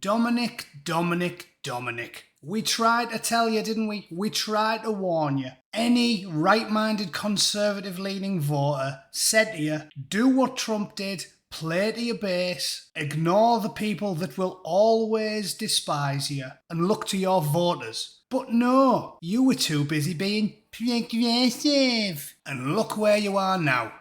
Dominic. We tried to tell you, didn't we? We tried to warn you. Any right-minded conservative-leaning voter said to you, do what Trump did, play to your base, ignore the people that will always despise you, and look to your voters. But no, you were too busy being progressive. And look where you are now.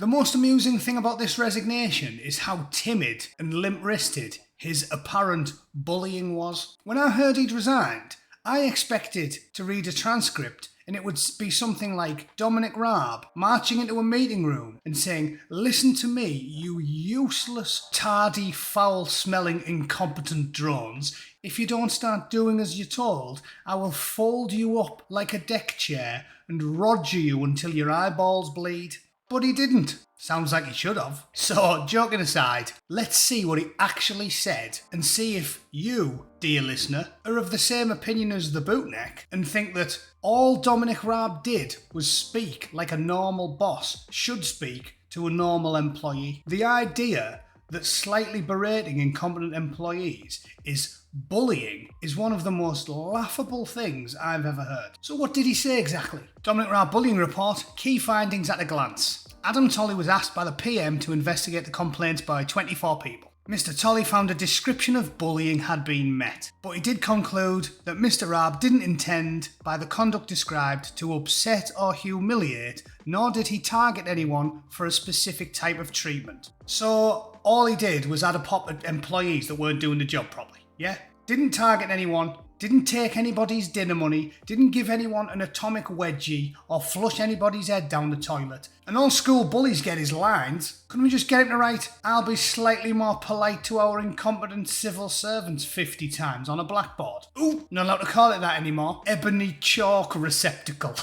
The most amusing thing about this resignation is how timid and limp-wristed his apparent bullying was. When I heard he'd resigned, I expected to read a transcript and it would be something like Dominic Raab marching into a meeting room and saying, "Listen to me, you useless, tardy, foul-smelling, incompetent drones. If you don't start doing as you're told, I will fold you up like a deck chair and roger you until your eyeballs bleed." But he didn't. Sounds like he should have. So, joking aside, let's see what he actually said and see if you, dear listener, are of the same opinion as the Bootneck and think that all Dominic Raab did was speak like a normal boss should speak to a normal employee. The idea that slightly berating incompetent employees is bullying is one of the most laughable things I've ever heard. So what did he say exactly? Dominic Raab Bullying Report, key findings at a glance. Adam Tolley was asked by the PM to investigate the complaints by 24 people. Mr. Tolley found a description of bullying had been met, but he did conclude that Mr. Raab didn't intend, by the conduct described, to upset or humiliate, nor did he target anyone for a specific type of treatment. So all he did was add a pop at employees that weren't doing the job properly, yeah? Didn't target anyone, didn't take anybody's dinner money, didn't give anyone an atomic wedgie, or flush anybody's head down the toilet. And all school bullies get his lines. Couldn't we just get him to write, "I'll be slightly more polite to our incompetent civil servants" 50 times on a blackboard? Ooh, not allowed to call it that anymore. Ebony chalk receptacle.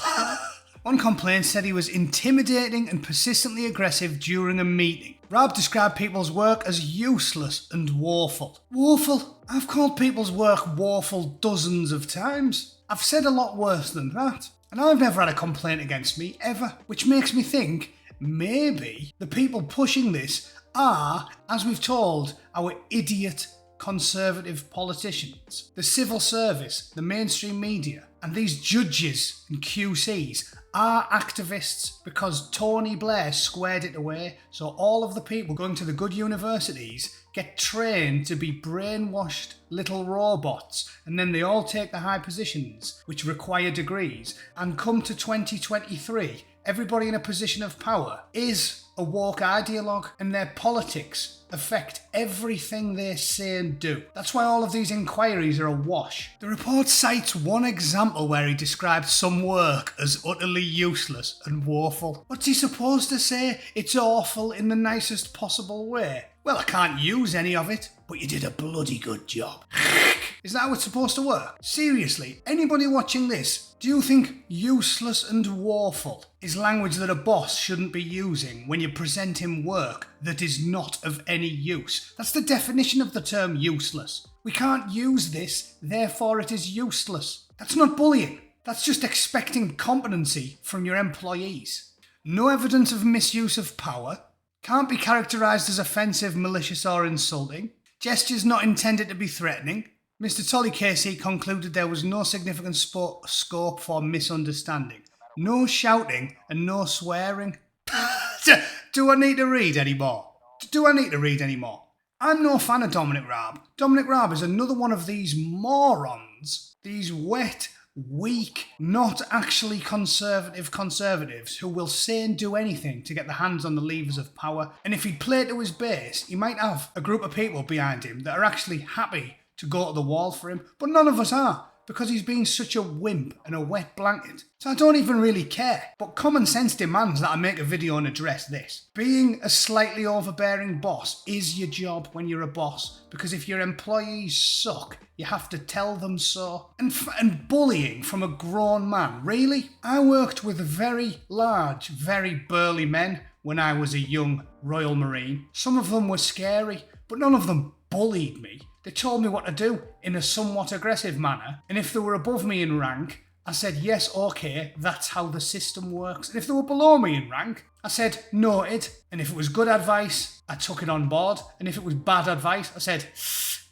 One complaint said he was intimidating and persistently aggressive during a meeting. Raab described people's work as useless and woeful. Woeful? I've called people's work woeful dozens of times. I've said a lot worse than that. And I've never had a complaint against me, ever. Which makes me think, maybe the people pushing this are, as we've told, our idiot conservative politicians, the civil service, the mainstream media, and these judges and QCs are activists because Tony Blair squared it away, so all of the people going to the good universities get trained to be brainwashed little robots, and then they all take the high positions, which require degrees, and come to 2023, everybody in a position of power is a woke ideologue, and their politics affect everything they say and do. That's why all of these inquiries are a wash. The report cites one example where he described some work as utterly useless and woeful. What's he supposed to say? It's awful in the nicest possible way. Well, I can't use any of it, but you did a bloody good job. Is that how it's supposed to work? Seriously, anybody watching this, do you think useless and woeful is language that a boss shouldn't be using when you present him work that is not of any use? That's the definition of the term useless. We can't use this, therefore it is useless. That's not bullying. That's just expecting competency from your employees. No evidence of misuse of power. Can't be characterised as offensive, malicious or insulting. Gestures not intended to be threatening. Mr. Tolley KC concluded there was no significant scope for misunderstanding. No shouting and no swearing. Do I need to read any more? I'm no fan of Dominic Raab. Dominic Raab is another one of these morons, these wet, weak, not actually conservatives who will say and do anything to get their hands on the levers of power. And if he'd play to his base, he might have a group of people behind him that are actually happy to go to the wall for him, but none of us are, because he's been such a wimp and a wet blanket. So I don't even really care. But common sense demands that I make a video and address this. Being a slightly overbearing boss is your job when you're a boss, because if your employees suck, you have to tell them so. And bullying from a grown man, really? I worked with very large, very burly men when I was a young Royal Marine. Some of them were scary, but none of them bullied me. They told me what to do in a somewhat aggressive manner, and if they were above me in rank, I said, yes, okay, that's how the system works. And if they were below me in rank, I said, noted, and if it was good advice, I took it on board, and if it was bad advice, I said,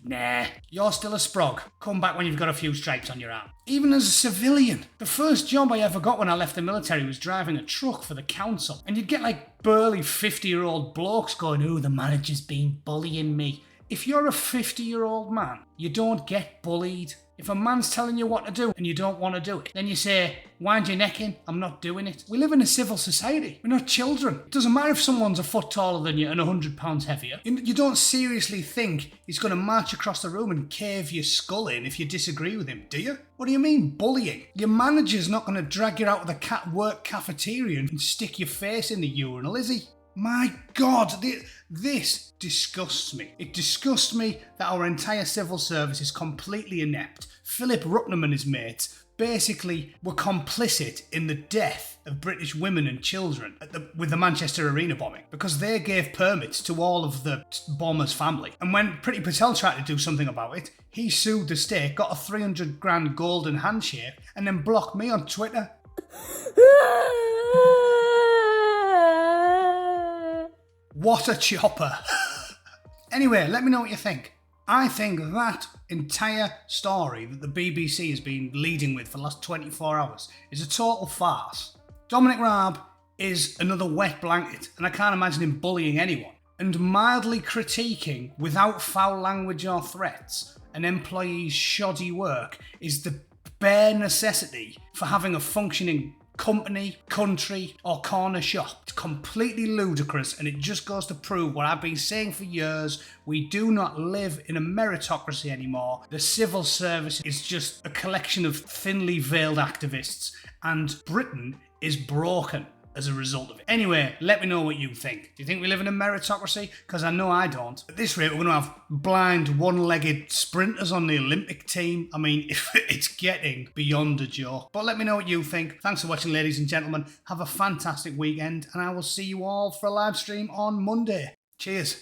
nah, you're still a sprog. Come back when you've got a few stripes on your arm. Even as a civilian, the first job I ever got when I left the military was driving a truck for the council. And you'd get like burly 50-year-old blokes going, oh, the manager's been bullying me. If you're a 50-year-old man, you don't get bullied. If a man's telling you what to do and you don't want to do it, then you say, wind your neck in, I'm not doing it. We live in a civil society. We're not children. It doesn't matter if someone's a foot taller than you and 100 pounds heavier. You don't seriously think he's going to march across the room and cave your skull in if you disagree with him, do you? What do you mean, bullying? Your manager's not going to drag you out of the work cafeteria and stick your face in the urinal, is he? My God, this disgusts me. It disgusts me that our entire civil service is completely inept. Philip Rutnam and his mates basically were complicit in the death of British women and children with the Manchester Arena bombing because they gave permits to all of the bombers' family. And when Priti Patel tried to do something about it, he sued the state, got a 300 grand golden handshake, and then blocked me on Twitter. What a chopper. Anyway, let me know what you think. I think that entire story that the BBC has been leading with for the last 24 hours is a total farce. Dominic Raab is another wet blanket, and I can't imagine him bullying anyone. And mildly critiquing, without foul language or threats, an employee's shoddy work is the bare necessity for having a functioning company, country, or corner shop. It's completely ludicrous, and it just goes to prove what I've been saying for years. We do not live in a meritocracy anymore. The civil service is just a collection of thinly veiled activists, and Britain is broken as a result of it. Anyway, let me know what you think. Do you think we live in a meritocracy? Because I know I don't. At this rate, we're going to have blind, one-legged sprinters on the Olympic team. I mean, it's getting beyond a joke. But let me know what you think. Thanks for watching, ladies and gentlemen. Have a fantastic weekend, and I will see you all for a live stream on Monday. Cheers.